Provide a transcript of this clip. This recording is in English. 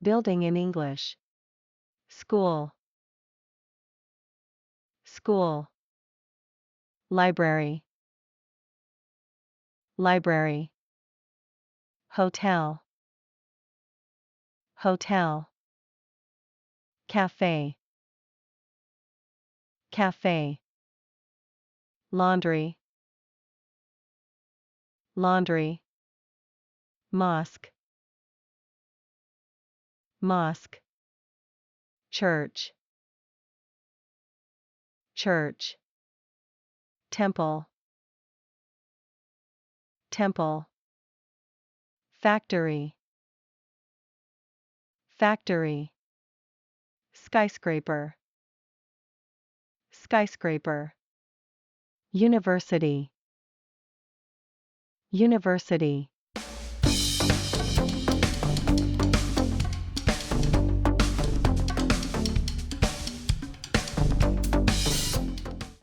Building in English. School. School. Library. Library. Hotel. Hotel. Cafe. Cafe. Laundry. Laundry. Mosque. Mosque. Church. Church. Temple. Temple. Factory. Factory. Skyscraper. Skyscraper. University. University.